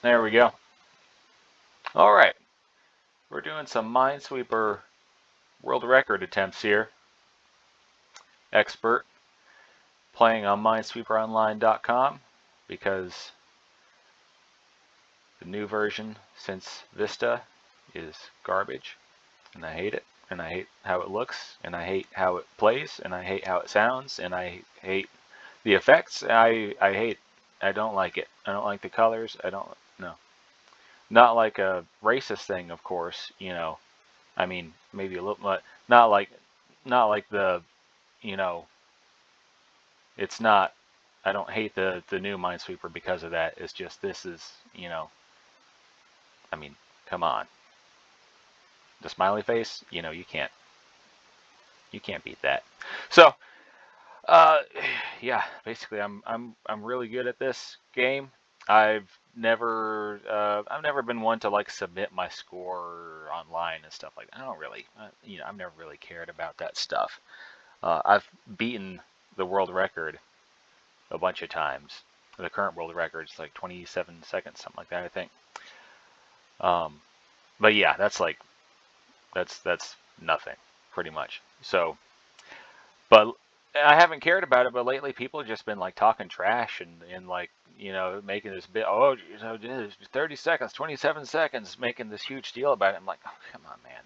There we go. All right, we're doing some Minesweeper world record attempts here. Expert playing on minesweeperonline.com because the new version since Vista is garbage, and I hate it, and I hate how it looks, and I hate how it plays, and I hate how it sounds, and I hate the effects. I don't like it. I don't like the colors. I don't no. Not like a racist thing, of course, I mean, maybe a little, but not like the, you know, it's not. I don't hate the new Minesweeper because of that. It's just this is, I mean, come on, the smiley face. You can't beat that. So, uh, yeah, basically, I'm really good at this game. I've never been one to like submit my score online and stuff like that. I don't really, I've never really cared about that stuff. I've beaten the world record a bunch of times. The current world record is like 27 seconds, something like that, I think. Um, but yeah, that's nothing, pretty much. So, but I haven't cared about it. But lately, people have just been like talking trash and like making this bit. Oh, 30 seconds, 27 seconds, making this huge deal about it. I'm like, oh, come on, man.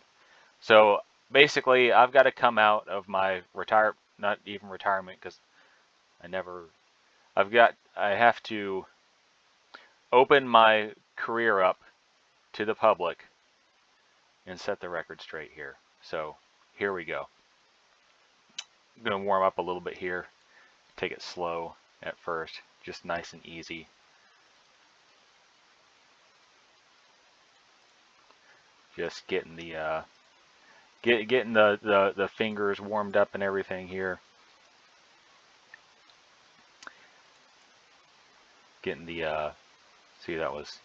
So basically, I've got to come out of my not even retirement, because I never, I have to open my career up to the public and set the record straight here. So here we go. I'm going to warm up a little bit here, take it slow at first, just nice and easy. Just getting getting the fingers warmed up and everything here. Getting see, that was,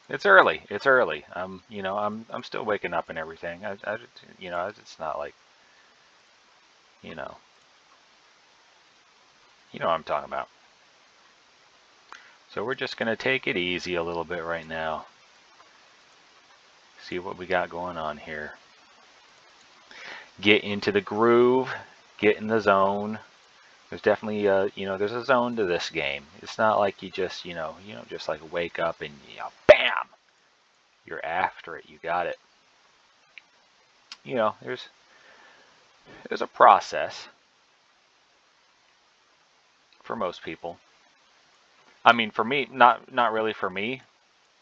it's early. It's early. I'm still waking up and everything. It's not like, you know, what I'm talking about. So we're just gonna take it easy a little bit right now. See what we got going on here. Get into the groove. Get in the zone. There's definitely, there's a zone to this game. It's not like you just, you don't just like wake up and, bam, you're after it. You got it. There's a process for most people. I mean, for me, not really for me.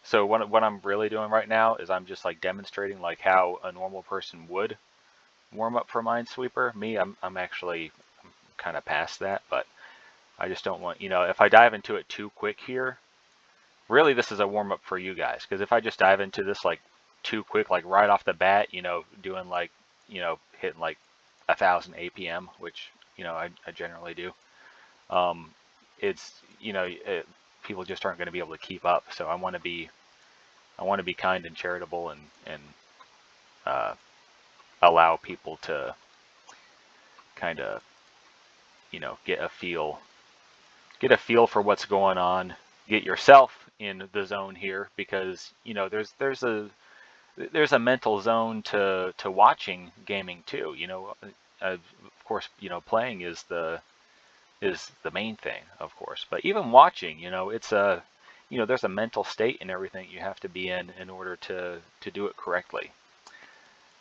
So what I'm really doing right now is I'm just like demonstrating like how a normal person would warm up for Minesweeper. Me, I'm actually kind of past that, but I just don't want, if I dive into it too quick here, really this is a warm up for you guys. Because if I just dive into this like too quick, like right off the bat, doing like, hitting like 1,000 APM, which, I generally do. It's, people just aren't going to be able to keep up. So I want to be kind and charitable and allow people to kind of, get a feel for what's going on, get yourself in the zone here, because there's a mental zone to watching gaming too. Of course, playing is the main thing, of course, but even watching, it's there's a mental state and everything you have to be in order to do it correctly.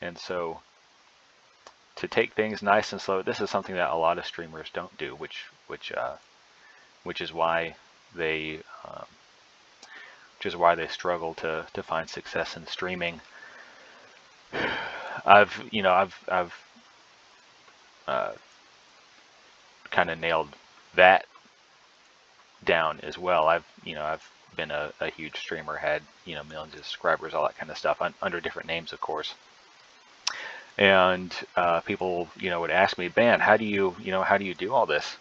And so to take things nice and slow, this is something that a lot of streamers don't do, which is why they struggle to find success in streaming. I've kind of nailed that down as well. I've been a huge streamer, had millions of subscribers, all that kind of stuff, under different names, of course. And people would ask me, "Man, how do you do all this?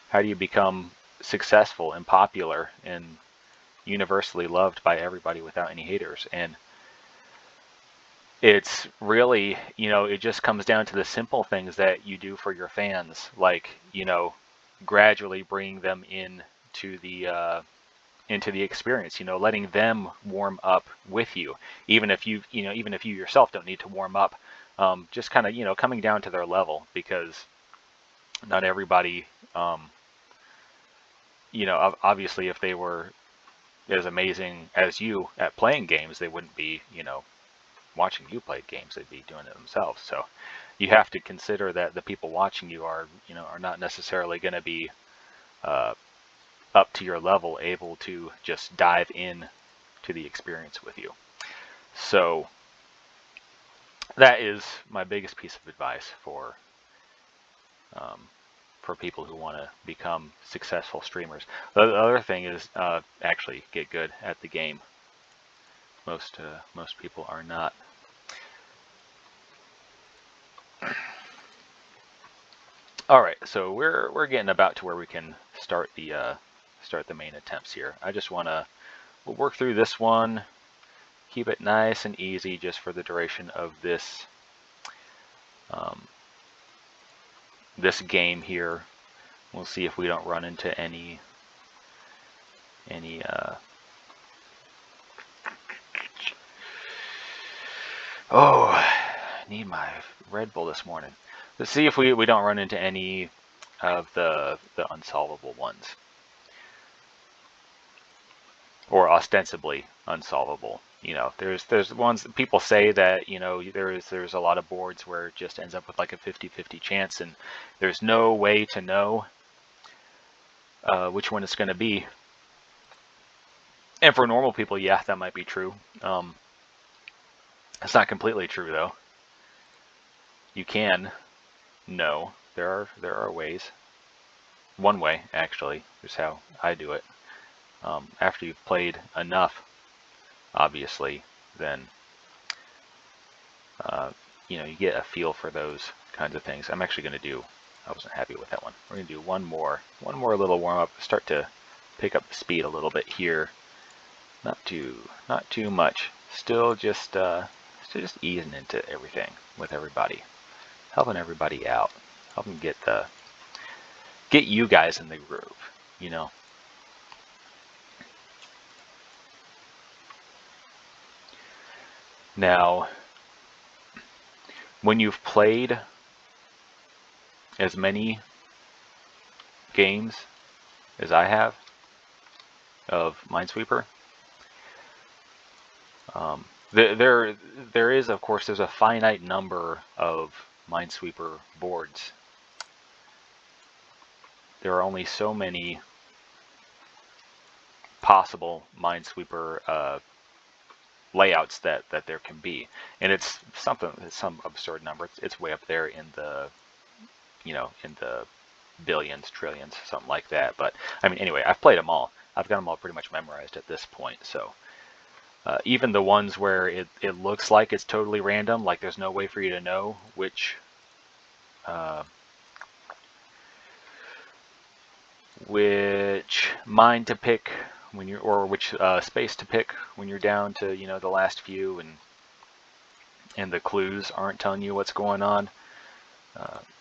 How do you become successful and popular and universally loved by everybody without any haters?" And it's really, it just comes down to the simple things that you do for your fans, like, gradually bring them in to the into the experience. Letting them warm up with you, even if you yourself don't need to warm up. Just kind of coming down to their level, because not everybody. Obviously, if they were as amazing as you at playing games, they wouldn't be watching you play games. They'd be doing it themselves. So you have to consider that the people watching you are not necessarily going to be up to your level, able to just dive in to the experience with you. So that is my biggest piece of advice for people who want to become successful streamers. The other thing is actually get good at the game. Most people are not. All right, so we're getting about to where we can start the main attempts here. I just want to work through this one, keep it nice and easy just for the duration of this this game here. We'll see if we don't run into any oh, I need my Red Bull this morning. Let's see if we don't run into any of the unsolvable ones, or ostensibly unsolvable. There's ones that people say that there's a lot of boards where it just ends up with like a 50-50 chance, and there's no way to know which one it's going to be. And for normal people, yeah, that might be true. It's not completely true though. You can know. There are ways. One way, actually, is how I do it. After you've played enough, obviously, then you get a feel for those kinds of things. I'm actually going to do. I wasn't happy with that one. We're going to do one more little warm up. Start to pick up the speed a little bit here. Not too much. Still just easing into everything with everybody, helping everybody out, helping get you guys in the groove. Now, when you've played as many games as I have of Minesweeper, there is, of course, there's a finite number of Minesweeper boards. There are only so many possible Minesweeper layouts that there can be, and it's some absurd number. It's way up there in the in the billions, trillions, something like that. But I mean, anyway, I've played them all. I've got them all pretty much memorized at this point. So even the ones where it looks like it's totally random, like there's no way for you to know which mine to pick when you're, or which space to pick when you're down to the last few, and the clues aren't telling you what's going on.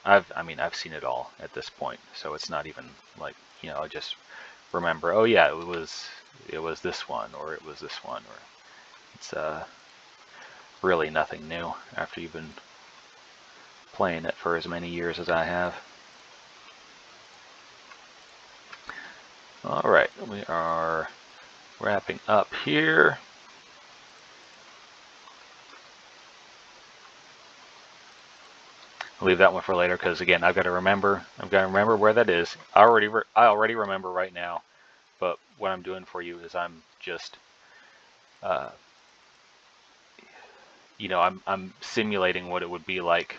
I've seen it all at this point, so it's not even like I just remember, oh yeah, it was this one, or it was this one, or it's really nothing new after you've been playing it for as many years as I have. All right, we are wrapping up here. I'll leave that one for later because again, I've got to remember where that is. I already remember right now, but what I'm doing for you is I'm just I'm simulating what it would be like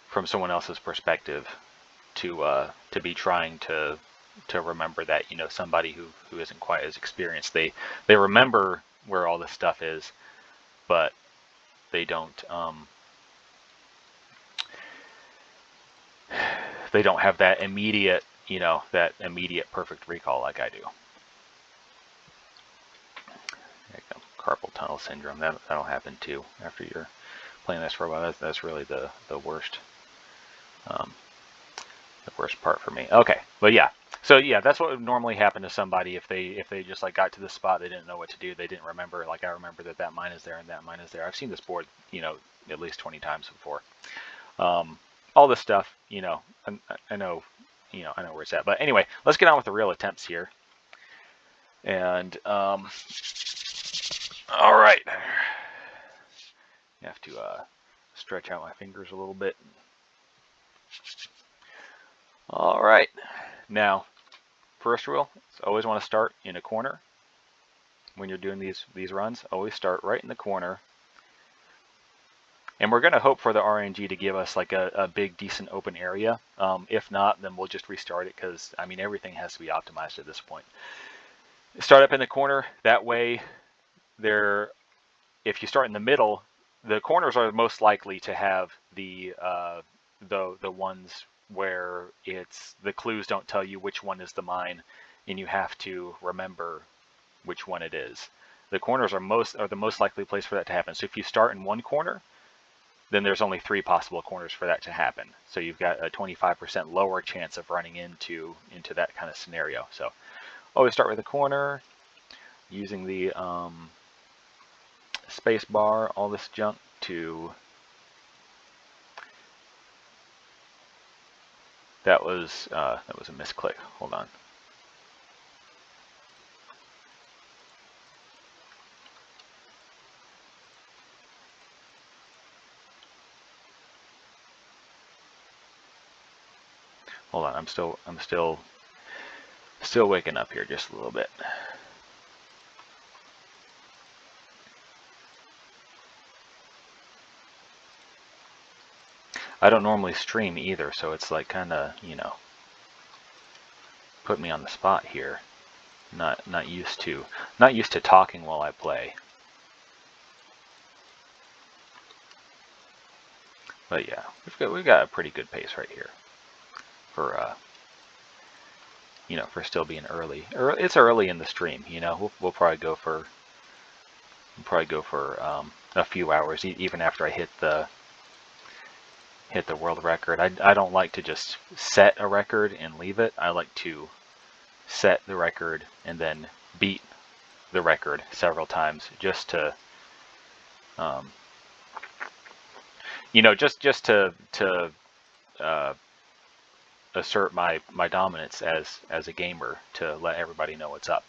from someone else's perspective to be trying to remember that somebody who isn't quite as experienced, they remember where all this stuff is, but they don't have that immediate perfect recall like I do. There you go. Carpal tunnel syndrome, that'll happen too after you're playing this for a while. That's really the worst part for me. Okay, but yeah, So yeah, that's what would normally happen to somebody if they just like got to the spot, they didn't know what to do, they didn't remember. Like I remember that mine is there and that mine is there. I've seen this board, at least 20 times before. All this stuff, I know, I know where it's at. But anyway, let's get on with the real attempts here. And all right, you have to stretch out my fingers a little bit. All right, now first rule is always want to start in a corner. When you're doing these runs, always start right in the corner. And we're going to hope for the RNG to give us like a big, decent open area. If not, then we'll just restart it because, I mean, everything has to be optimized at this point. Start up in the corner. That way, if you start in the middle, the corners are most likely to have the ones where the clues don't tell you which one is the mine, and you have to remember which one it is. The corners are the most likely place for that to happen. So if you start in one corner, then there's only 3 possible corners for that to happen. So you've got a 25% lower chance of running into that kind of scenario. So always start with a corner, using the space bar, all this junk to... That was a misclick. Hold on. Hold on, I'm still waking up here just a little bit. I don't normally stream either, so it's like kind of, put me on the spot here. Not used to talking while I play. But yeah, we've got a pretty good pace right here for for still being early. It's early in the stream, We'll probably go for a few hours even after I hit the world record. I don't like to just set a record and leave it. I like to set the record and then beat the record several times just to just to assert my dominance as a gamer, to let everybody know what's up.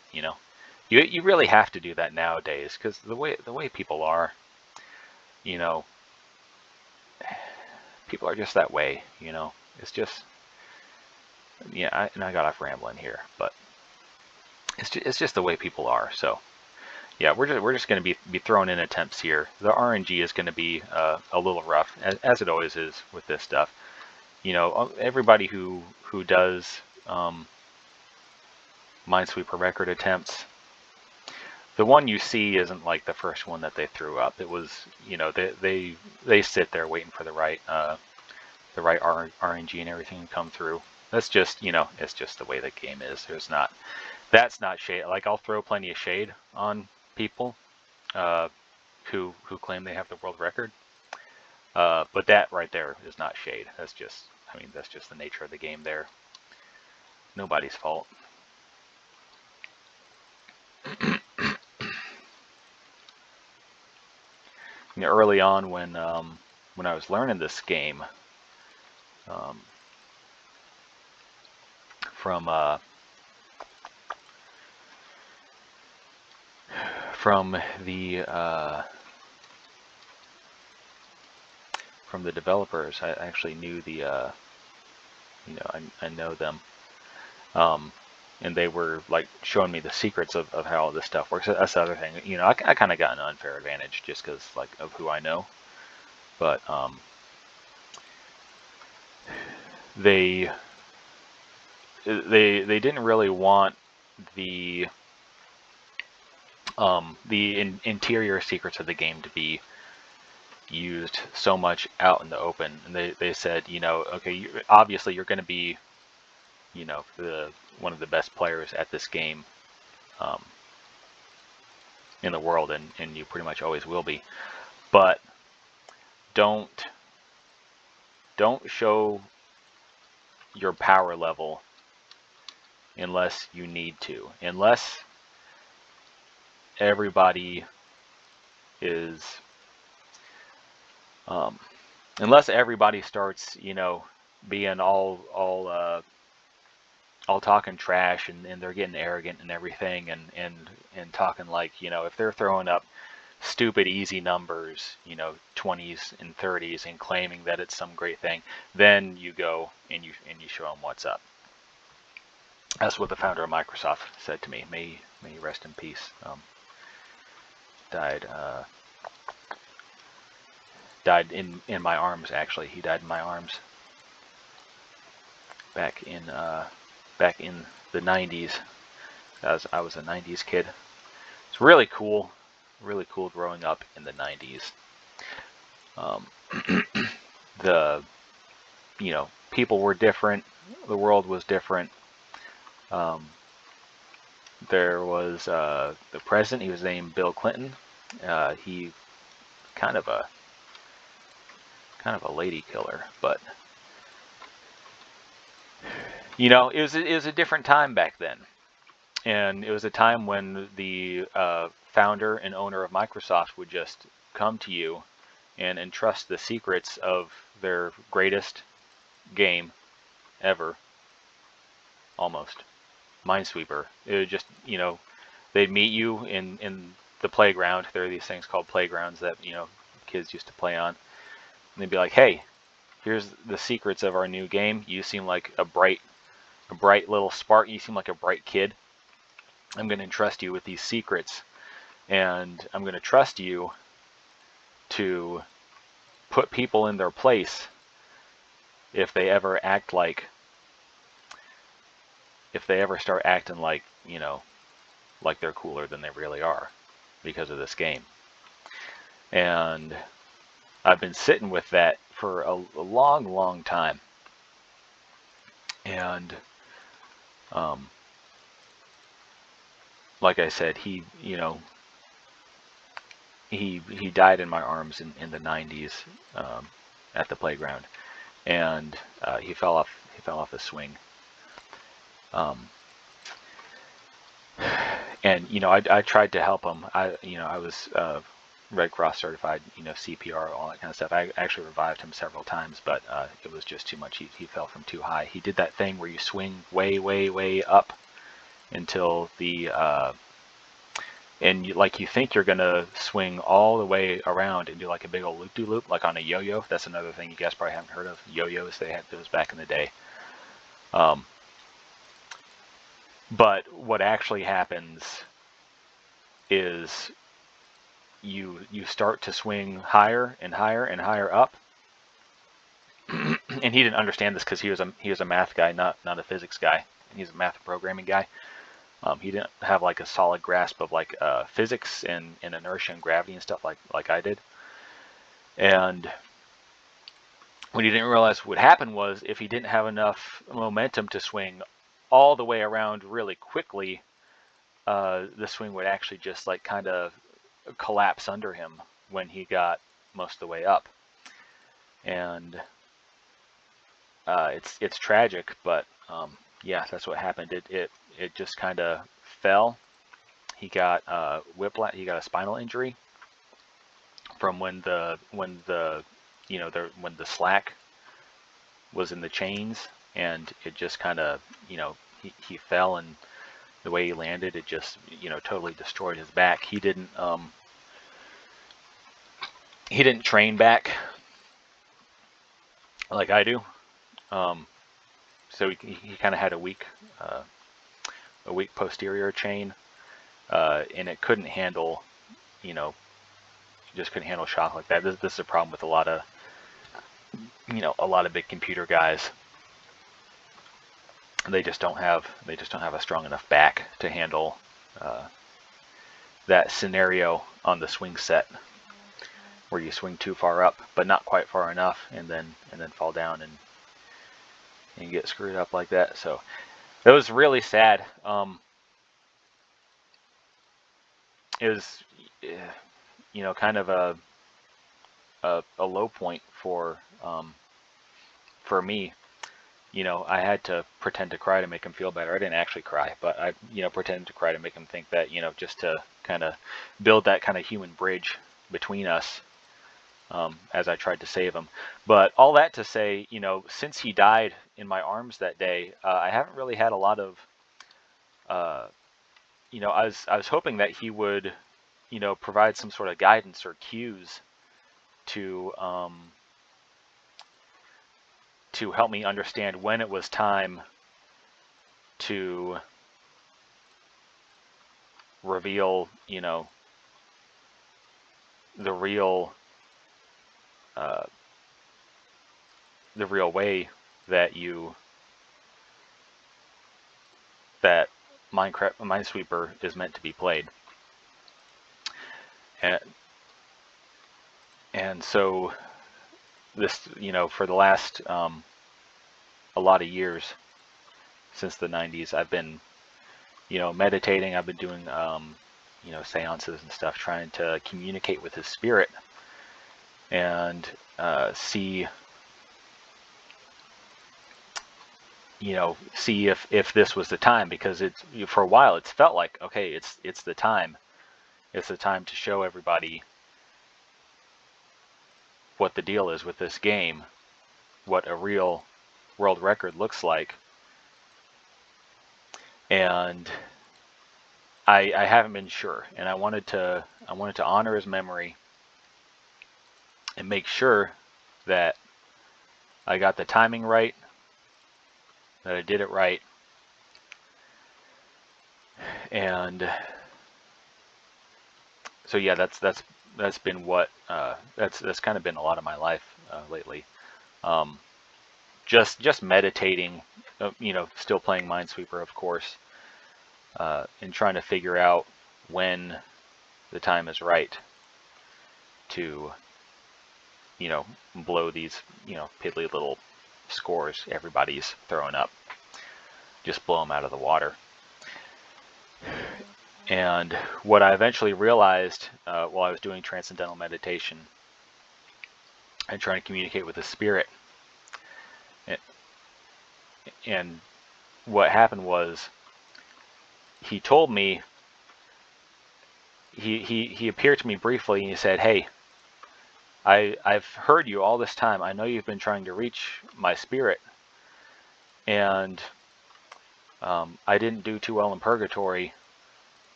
You really have to do that nowadays because the way people are, people are just that way. It's just, yeah. I got off rambling here, but it's just the way people are. So yeah, we're just going to be throwing in attempts here. The RNG is going to be a little rough, as it always is with this stuff. Everybody who does Minesweeper record attempts, the one you see isn't like the first one that they threw up. It was, they sit there waiting for the right RNG and everything to come through. That's just, it's just the way the game is. That's not shade. Like, I'll throw plenty of shade on people who claim they have the world record. But that right there is not shade. That's just the nature of the game there. Nobody's fault. Early on when I was learning this game, from the developers, I actually knew I know them, and they were like showing me the secrets of how all this stuff works. That's the other thing. I kind of got an unfair advantage just because like of who I know, but they didn't really want the interior secrets of the game to be used so much out in the open. And they said, okay, obviously you're going to be, one of the best players at this game in the world, and you pretty much always will be. But don't show your power level unless you need to. Everybody is, um, unless everybody starts, being all talking trash, and they're getting arrogant and everything, and talking like, if they're throwing up stupid easy numbers, 20s and 30s, and claiming that it's some great thing, then you go and you show them what's up. That's what the founder of Microsoft said to me. May he rest in peace. Died in my arms. Actually, he died in my arms back in the 90s. I was a 90s kid. It's really cool growing up in the 90s. The people were different. The world was different. There was the president. He was named Bill Clinton. He kind of a lady killer, but it was a different time back then, and it was a time when the founder and owner of Microsoft would just come to you and entrust the secrets of their greatest game ever, almost, Minesweeper. It would just, they'd meet you in the playground. There are these things called playgrounds that, kids used to play on. And they'd be like, hey, here's the secrets of our new game. You seem like a bright little spark. You seem like a bright kid. I'm going to entrust you with these secrets, and I'm going to trust you to put people in their place if they ever start acting like, like they're cooler than they really are because of this game. And I've been sitting with that for a long time. And like I said, he died in my arms in the 90s at the playground, and he fell off the swing. And I tried to help him. I was Red Cross certified, CPR, all that kind of stuff. I actually revived him several times, but it was just too much. He fell from too high. He did that thing where you swing way up until the and you think you're gonna swing all the way around and do like a big old loop-de-loop, like on a yo-yo. That's another thing you guys probably haven't heard of. Yo-yos, they had those back in the day. But what actually happens is you start to swing higher and higher up. And he didn't understand this because he was a math guy, not a physics guy. He's a math programming guy. He didn't have like a solid grasp of like physics and inertia and gravity and stuff like I did. And what he didn't realize what happened was, if he didn't have enough momentum to swing all the way around really quickly, the swing would actually just like kind of collapse under him when he got most of the way up. And it's tragic, but yeah, that's what happened. It just kind of fell. He got whiplash. He got a spinal injury from when the slack was in the chains, and it just kind of he fell, and the way he landed, it just totally destroyed his back. He didn't train back like I do. So he kind of had a weak posterior chain, and it couldn't handle, just couldn't handle shock like that. This is a problem with a lot of big computer guys. They just don't have a strong enough back to handle that scenario on the swing set, where you swing too far up but not quite far enough, and then fall down and get screwed up like that. So it was really sad. It was kind of a low point for me. I had to pretend to cry to make him feel better. I didn't actually cry, but I, pretended to cry to make him think that, just to kind of build that kind of human bridge between us, as I tried to save him. But all that to say, since he died in my arms that day, I haven't really had a lot of, I was hoping that he would, provide some sort of guidance or cues to help me understand when it was time to reveal, the real way that that Minesweeper is meant to be played. And so this, for the last a lot of years, since the 90s, I've been, meditating. I've been doing, seances and stuff, trying to communicate with his spirit and see if this was the time, because for a while it's felt like, okay, it's the time. It's the time to show everybody what the deal is with this game, what a real world record looks like. And I haven't been sure, and I wanted to honor his memory and make sure that I got the timing right, that I did it right. And so yeah, that's been what that's kind of been a lot of my life lately. Just meditating, still playing Minesweeper, of course, and trying to figure out when the time is right to, blow these, piddly little scores everybody's throwing up. Just blow them out of the water. And what I eventually realized while I was doing transcendental meditation and trying to communicate with the spirit, and what happened was, he told me, he appeared to me briefly and he said, "Hey, I've heard you all this time. I know you've been trying to reach my spirit, and I didn't do too well in purgatory,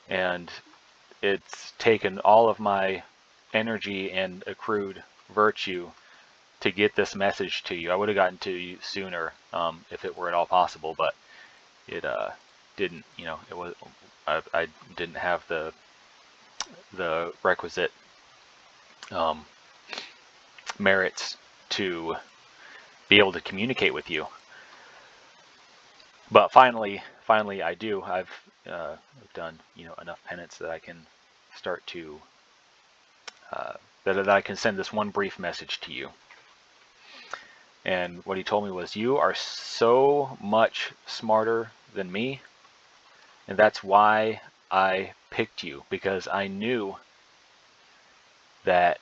and it's taken all of my energy and accrued virtue to get this message to you. I would have gotten to you sooner if it were at all possible, but it didn't. It was I didn't have the requisite merits to be able to communicate with you. But finally I do. I've done enough penance that I can start to that I can send this one brief message to you." And what he told me was, "You are so much smarter than me, and that's why I picked you, because I knew that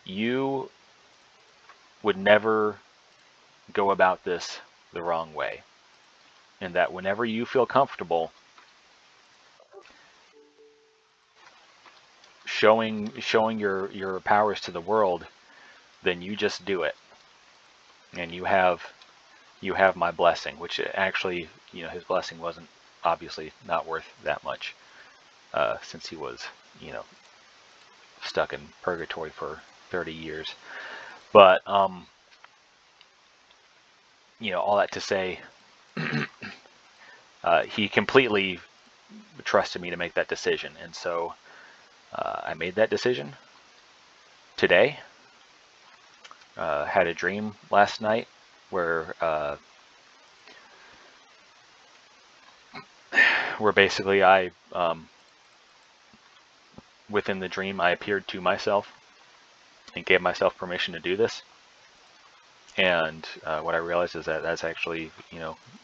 you would never go about this the wrong way, and that whenever you feel comfortable showing your powers to the world, then you just do it, and you have my blessing." Which actually, his blessing wasn't obviously not worth that much, since he was, stuck in purgatory for 30 years. But all that to say, he completely trusted me to make that decision, and so I made that decision today. Had a dream last night where basically I, within the dream, I appeared to myself and gave myself permission to do this. And what I realized is that that's actually,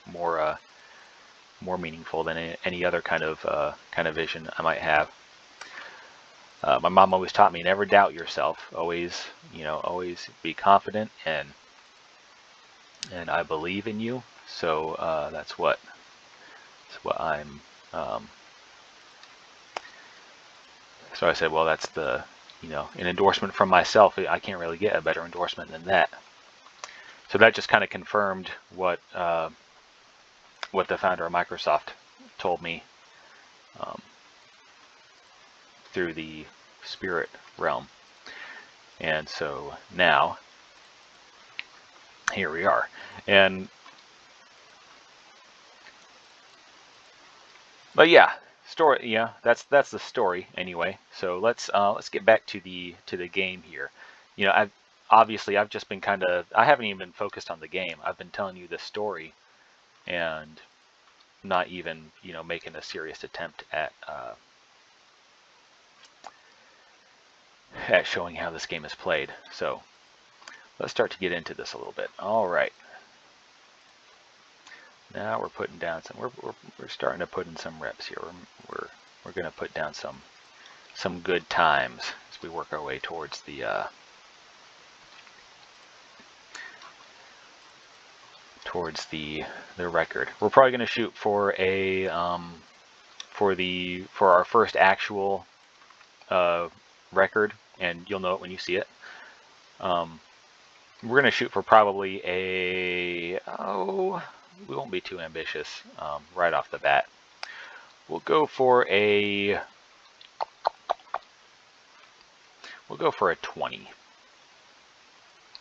more meaningful than any other kind of vision I might have. My mom always taught me never doubt yourself. Always, always be confident, and I believe in you. So that's what I'm. Um, so I said, well, that's the an endorsement from myself. I can't really get a better endorsement than that. So that just kind of confirmed what the founder of Microsoft told me through the spirit realm. And so now, here we are. But yeah, story. Yeah, that's the story anyway. So let's get back to the game here. I've just been I haven't even been focused on the game. I've been telling you the story, and not even making a serious attempt at showing how this game is played. So let's start to get into this a little bit. All right. Now we're putting down some. We're starting to put in some reps here. We're going to put down some good times as we work our way towards the record. We're probably going to shoot for a for our first actual record, and you'll know it when you see it. We're going to shoot for probably we won't be too ambitious right off the bat. We'll go for a 20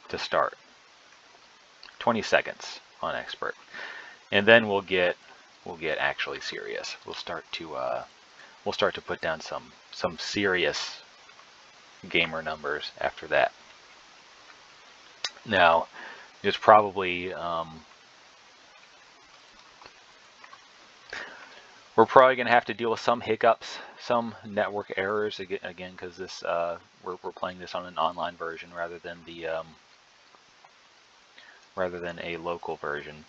to start. 20 seconds on expert, and then we'll get actually serious. We'll start to put down some serious gamer numbers after that. Now, there's probably we're probably going to have to deal with some hiccups, some network errors again, because this we're playing this on an online version rather than a local version.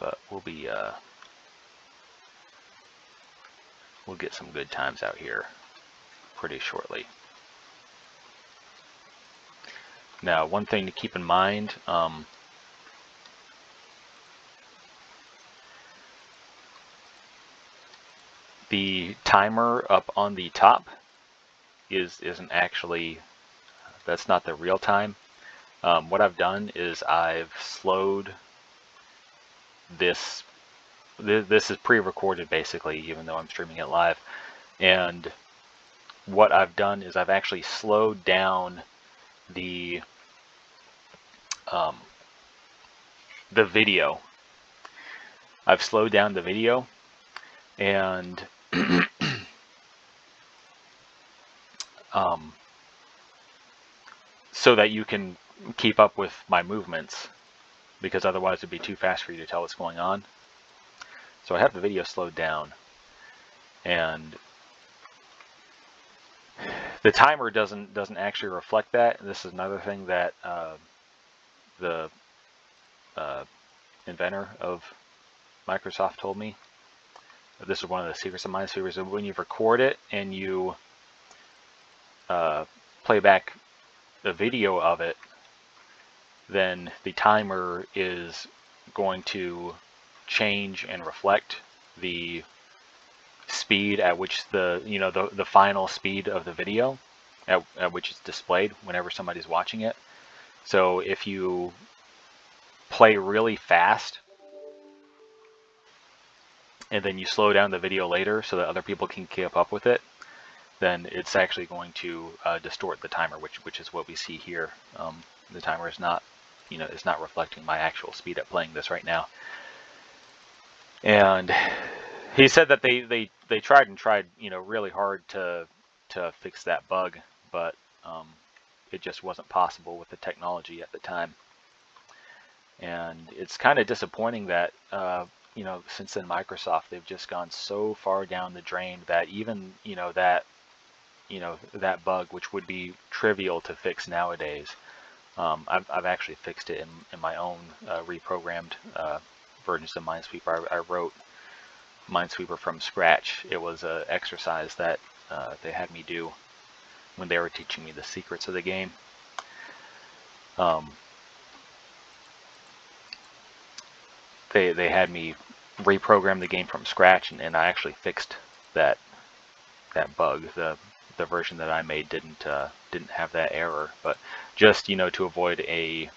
But we'll get some good times out here pretty shortly. Now, one thing to keep in mind, the timer up on the top isn't actually, that's not the real time. What I've done is I've slowed this. This is pre-recorded basically, even though I'm streaming it live. And what I've done is I've actually slowed down the video. I've slowed down the video, and so that you can keep up with my movements, because otherwise it'd be too fast for you to tell what's going on. So I have the video slowed down, and the timer doesn't actually reflect that. This is another thing that the inventor of Microsoft told me. This is one of the secrets of Minesweeper. So when you record it and you play back the video of it, then the timer is going to change and reflect the speed at which the final speed of the video at which it's displayed whenever somebody's watching it. So if you play really fast and then you slow down the video later so that other people can keep up with it, then it's actually going to distort the timer, which is what we see here. The timer is not, it's not reflecting my actual speed at playing this right now. And he said that they tried really hard to fix that bug, but it just wasn't possible with the technology at the time. And it's kind of disappointing that since then Microsoft, they've just gone so far down the drain that even that bug, which would be trivial to fix nowadays, I've actually fixed it in my own reprogrammed versions of Minesweeper. I wrote Minesweeper from scratch. It was an exercise that they had me do when they were teaching me the secrets of the game. They had me reprogram the game from scratch, and I actually fixed that bug. The version that I made didn't have that error, but just to avoid a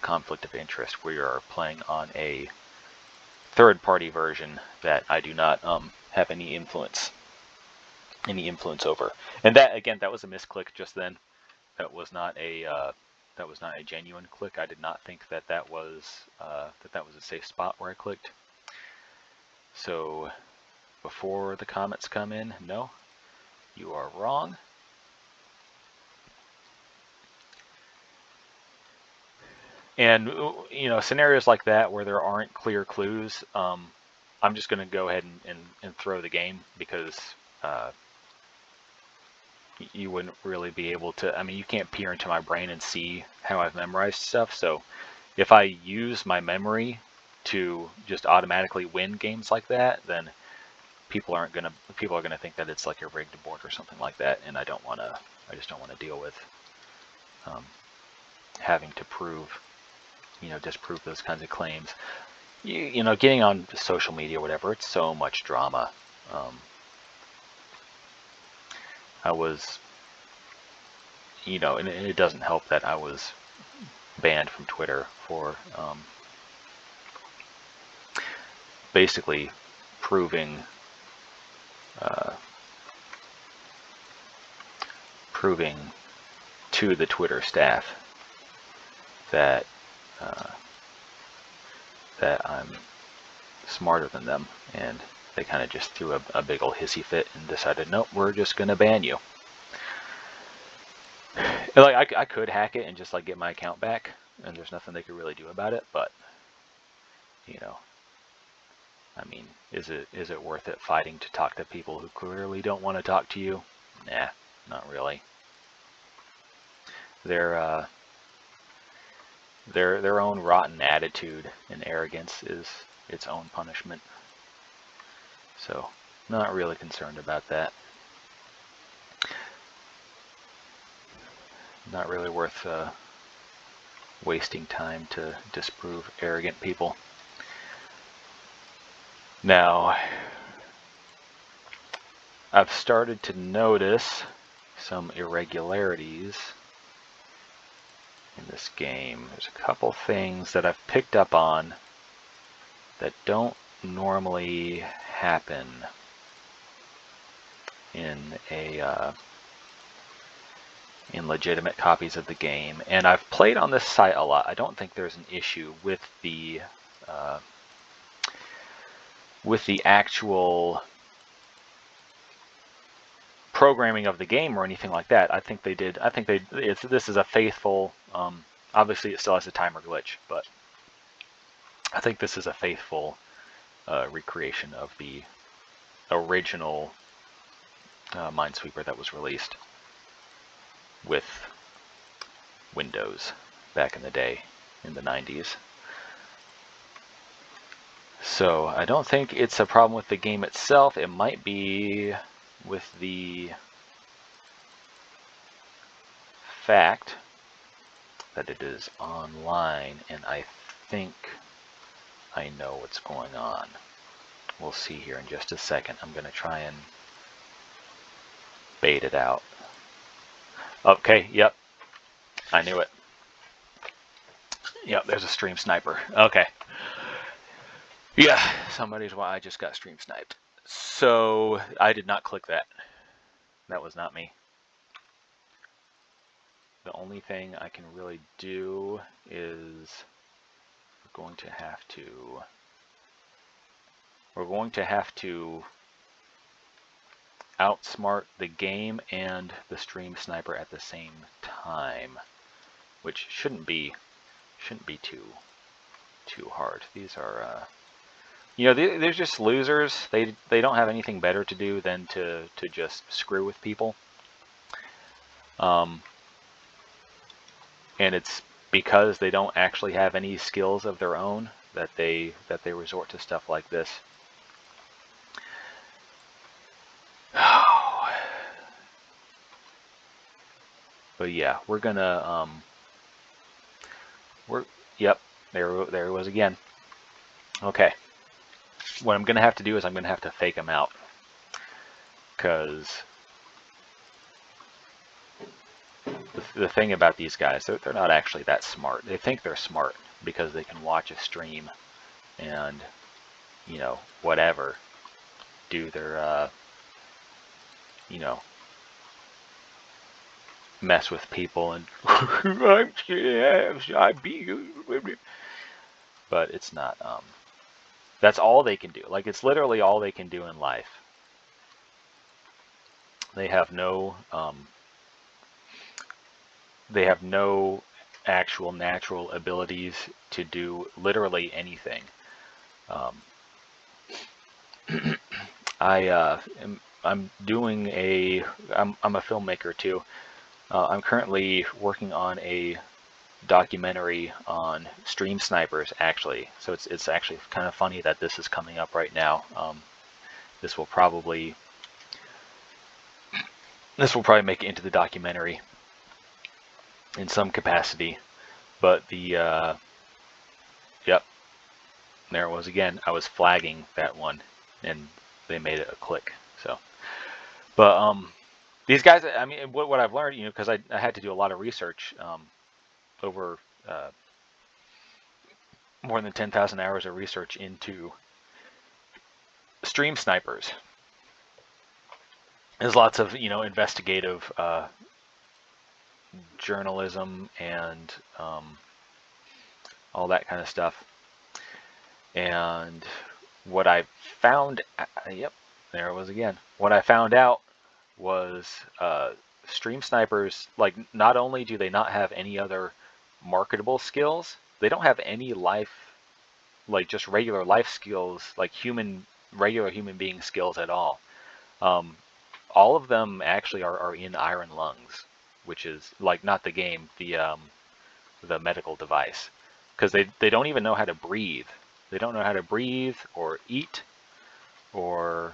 conflict of interest, we are playing on a third-party version that I do not have any influence over. And that, again, that was a misclick just then. That was not a genuine click. I did not think that was a safe spot where I clicked. So before the comments come in, no, you are wrong. And scenarios like that where there aren't clear clues, I'm just going to go ahead and throw the game, because you wouldn't really be able to. I mean, you can't peer into my brain and see how I've memorized stuff. So if I use my memory to just automatically win games like that, then people are gonna think that it's like a rigged board or something like that, and I just don't want to deal with having to disprove those kinds of claims. Getting on social media, whatever, it's so much drama. I was, and it doesn't help that I was banned from Twitter for basically proving to the Twitter staff that I'm smarter than them, and they kind of just threw a big ol' hissy fit and decided, nope, we're just gonna ban you. And, like, I could hack it and just like get my account back, and there's nothing they could really do about it, but I mean, is it worth it fighting to talk to people who clearly don't want to talk to you? Nah, not really. Their own rotten attitude and arrogance is its own punishment. So, not really concerned about that. Not really worth wasting time to disprove arrogant people. Now, I've started to notice some irregularities in this game. There's a couple things that I've picked up on that don't normally happen in legitimate copies of the game, and I've played on this site a lot. I don't think there's an issue with the actual programming of the game or anything like that. I think they did. This is a faithful. Obviously, it still has a timer glitch, but I think this is a faithful recreation of the original Minesweeper that was released with Windows back in the day, in the 90s. So I don't think it's a problem with the game itself. It might be with the fact that it is online, and I think I know what's going on. We'll see here in just a second. I'm going to try and bait it out. Okay, yep. I knew it. Yep, there's a stream sniper. Okay. Yeah, somebody's why I just got stream sniped. So I did not click that. That was not me. The only thing I can really do is we're going to have to outsmart the game and the stream sniper at the same time, which shouldn't be too hard. These are they're just losers. They don't have anything better to do than to just screw with people. and it's because they don't actually have any skills of their own that they resort to stuff like this. But yeah, we're gonna yep, there it was again. Okay, what I'm gonna have to do is I'm gonna have to fake them out, because the thing about these guys, they're not actually that smart. They think they're smart because they can watch a stream and, you know, whatever, do their, you know, mess with people and I beat you. But it's not, that's all they can do. Like, it's literally all they can do in life. They have no, actual natural abilities to do literally anything. I'm doing I'm a filmmaker too. I'm currently working on a documentary on stream snipers, actually. So it's actually kind of funny that this is coming up right now. This will probably make it into the documentary in some capacity. But the yep, there it was again. I was flagging that one, and they made it a click. So, but these guys, I mean, what I've learned, you know, because I had to do a lot of research over more than 10,000 hours of research into stream snipers. There's lots of, you know, investigative journalism and all that kind of stuff. And what I found, yep, there it was again. What I found out was stream snipers, like, not only do they not have any other marketable skills, they don't have any life, like just regular life skills, like regular human being skills at all. All of them actually are in iron lungs, which is like not the game, the medical device, because they don't even know how to breathe. They don't know how to breathe or eat, or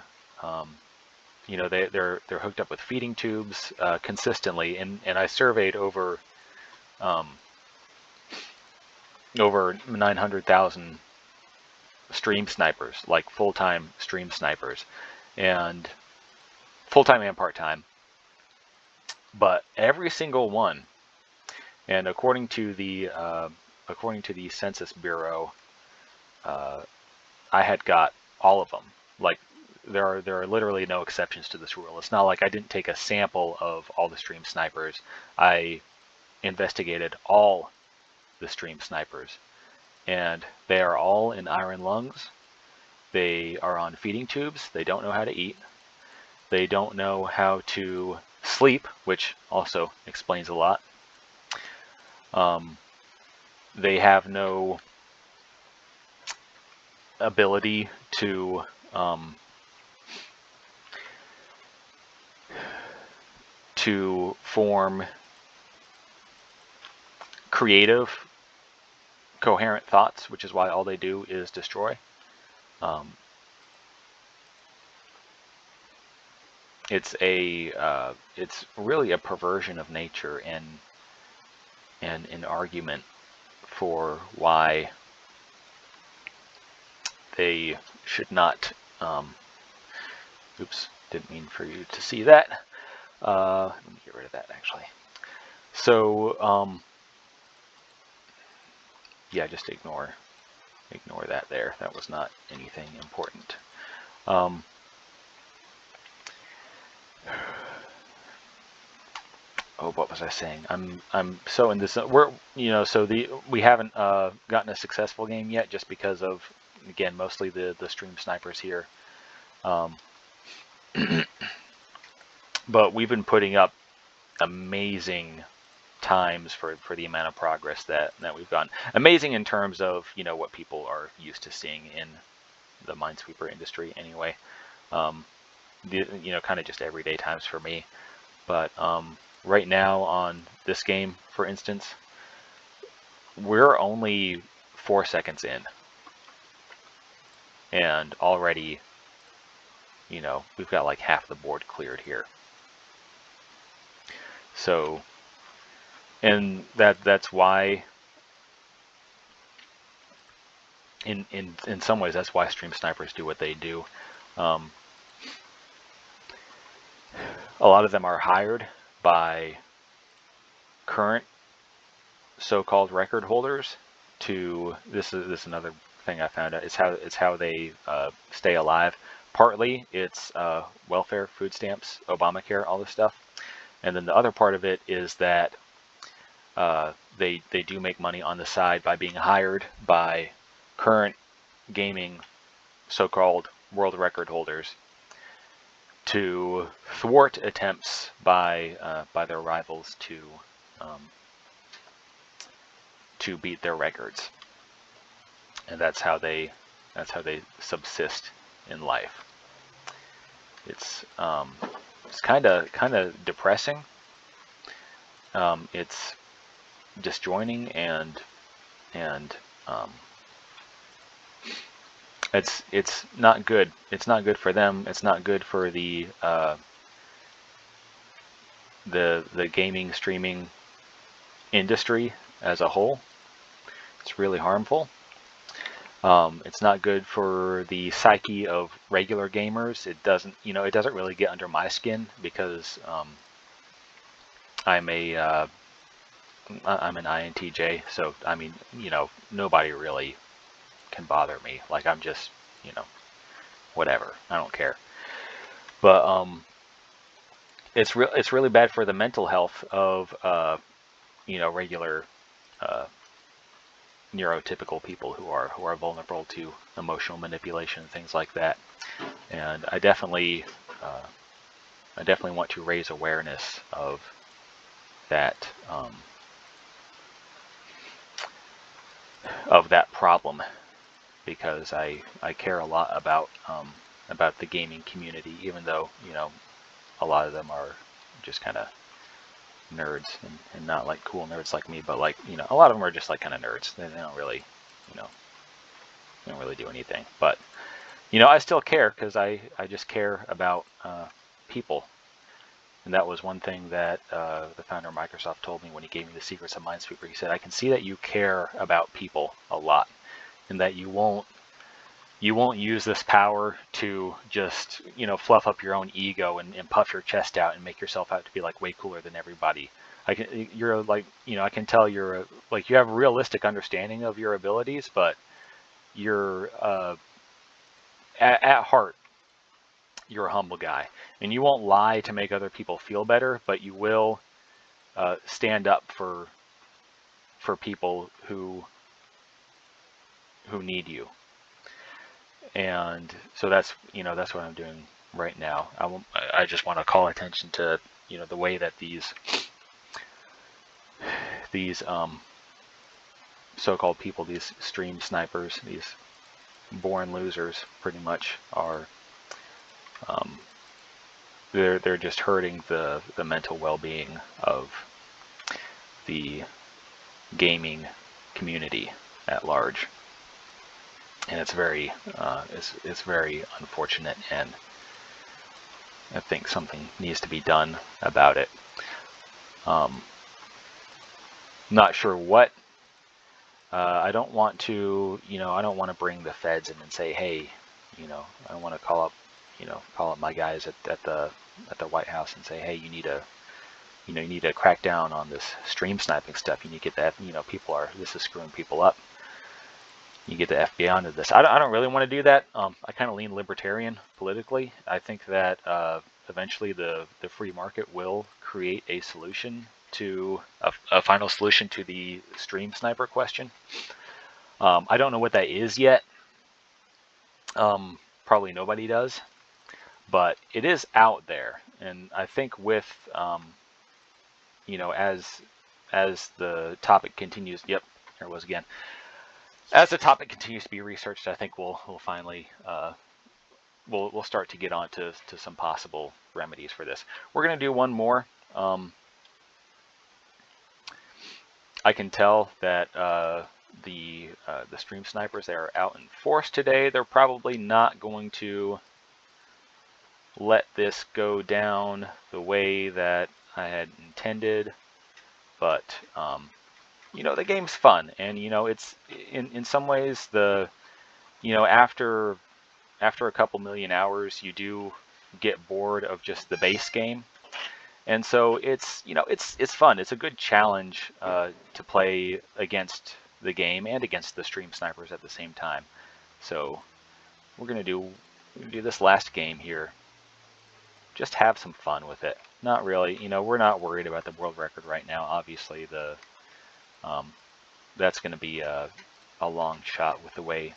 you know, they're hooked up with feeding tubes consistently, and I surveyed over 900,000 stream snipers, like full-time stream snipers, and full-time and part-time. But every single one, and according to the Census Bureau, I had got all of them. Like, there are literally no exceptions to this rule. It's not like I didn't take a sample of all the stream snipers. I investigated all the stream snipers, and they are all in iron lungs. They are on feeding tubes. They don't know how to eat. They don't know how to sleep, which also explains a lot. They have no ability to form creative, coherent thoughts, which is why all they do is destroy. It's really a perversion of nature, and an argument for why they should not. Oops, didn't mean for you to see that. Let me get rid of that, actually. So yeah, just ignore that there. That was not anything important. Oh, what was I saying? I'm so in this. We haven't gotten a successful game yet, just because of, again, mostly the stream snipers here. But we've been putting up amazing times for the amount of progress that we've gotten. Amazing in terms of, you know, what people are used to seeing in the Minesweeper industry anyway. You know, kind of just everyday times for me. But right now on this game, for instance, we're only 4 seconds in, and already, you know, we've got like half the board cleared here. So, and that's why, in some ways, that's why stream snipers do what they do. Um, a lot of them are hired by current so-called record holders to, this is another thing I found out, it's how they stay alive. Partly it's welfare, food stamps, Obamacare, all this stuff, and then the other part of it is that they do make money on the side by being hired by current gaming so-called world record holders to thwart attempts by their rivals to beat their records, and that's how they subsist in life. It's kind of depressing. It's disjoining, and it's not good. It's not good for them. It's not good for the gaming streaming industry as a whole. It's really harmful. It's not good for the psyche of regular gamers. It doesn't really get under my skin because I'm an INTJ, so I mean, nobody really can bother me. Like, I'm just, whatever. I don't care. But it's really bad for the mental health of regular neurotypical people who are vulnerable to emotional manipulation and things like that. And I definitely want to raise awareness of that problem, because I care a lot about the gaming community, even though a lot of them are just kind of nerds, and not like cool nerds like me, but like a lot of them are just like kind of nerds. They don't really do anything, but I still care, because I just care about people. And that was one thing that the founder of Microsoft told me when he gave me the secrets of Minesweeper. He said, I can see that you care about people a lot, and that you won't use this power to just fluff up your own ego and puff your chest out and make yourself out to be like way cooler than everybody. I can tell you have a realistic understanding of your abilities, but you're at heart, you're a humble guy, and you won't lie to make other people feel better, but you will stand up for people who need you. And so that's what I'm doing right now. I just want to call attention to the way that these so-called people, these stream snipers, these born losers, pretty much are. They're just hurting the mental well-being of the gaming community at large, and it's very unfortunate, and I think something needs to be done about it. Not sure what. I don't want to bring the feds in and say, hey, I don't want to call up my guys at the White House and say, hey, you need to crack down on this stream sniping stuff. You need to get that, this is screwing people up. You get the FBI onto this. I don't really want to do that. I kind of lean libertarian politically. I think that eventually the free market will create a solution to a final solution to the stream sniper question. I don't know what that is yet. Probably nobody does, but it is out there, and I think with as the topic continues, yep, there it was again. As the topic continues to be researched, I think we'll finally we'll start to get on to some possible remedies for this. We're going to do one more. I can tell that the stream snipers that are out in force today, they're probably not going to let this go down the way that I had intended. But you know, the game's fun, and you know, it's in some ways the you know after a couple million hours, you do get bored of just the base game. And so it's you know it's fun. It's a good challenge to play against the game and against the stream snipers at the same time. So we're gonna do this last game here. Just have some fun with it. Not really, you know, we're not worried about the world record right now. Obviously, that's going to be a long shot with the way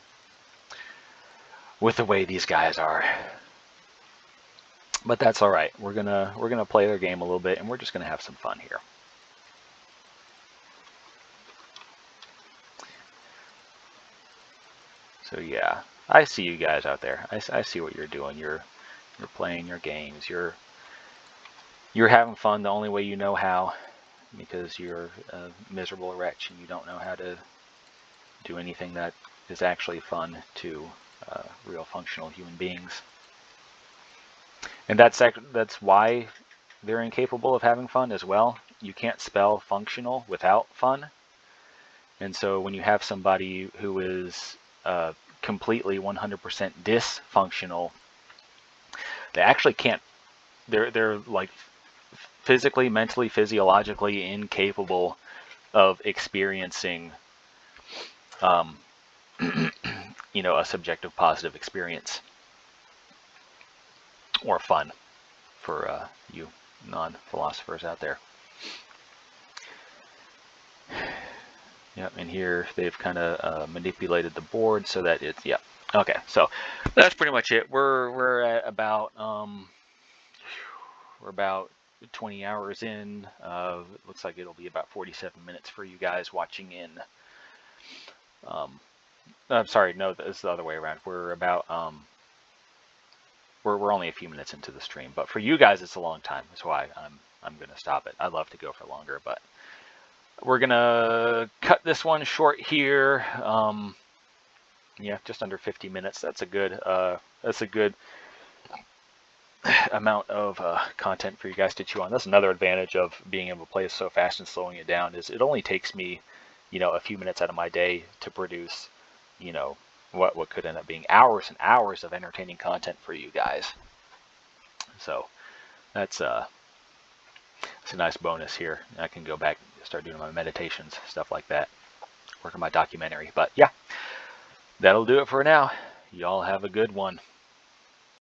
these guys are. But that's all right. We're gonna play their game a little bit, and we're just gonna have some fun here. So yeah, I see you guys out there. I see what you're doing. You're playing your games. You're having fun the only way you know how, because you're a miserable wretch and you don't know how to do anything that is actually fun to real functional human beings. And that's why they're incapable of having fun as well. You can't spell functional without fun. And so when you have somebody who is completely 100% dysfunctional, they actually can't. They're like physically, mentally, physiologically incapable of experiencing, you know, a subjective positive experience or fun for you non-philosophers out there. Yep, and here they've kind of manipulated the board so that it's, yeah. Okay, so that's pretty much it. We're at about 20 hours in. It looks like it'll be about 47 minutes for you guys watching in. I'm sorry, no, it's the other way around. We're about we're only a few minutes into the stream, but for you guys it's a long time. That's why I'm gonna stop it. I'd love to go for longer, but we're gonna cut this one short here. Yeah, just under 50 minutes. That's a good amount of content for you guys to chew on. That's another advantage of being able to play so fast and slowing it down, is it only takes me, you know, a few minutes out of my day to produce, you know, what could end up being hours and hours of entertaining content for you guys. So that's a nice bonus here. I can go back and start doing my meditations, stuff like that, work on my documentary. But yeah, that'll do it for now. Y'all have a good one.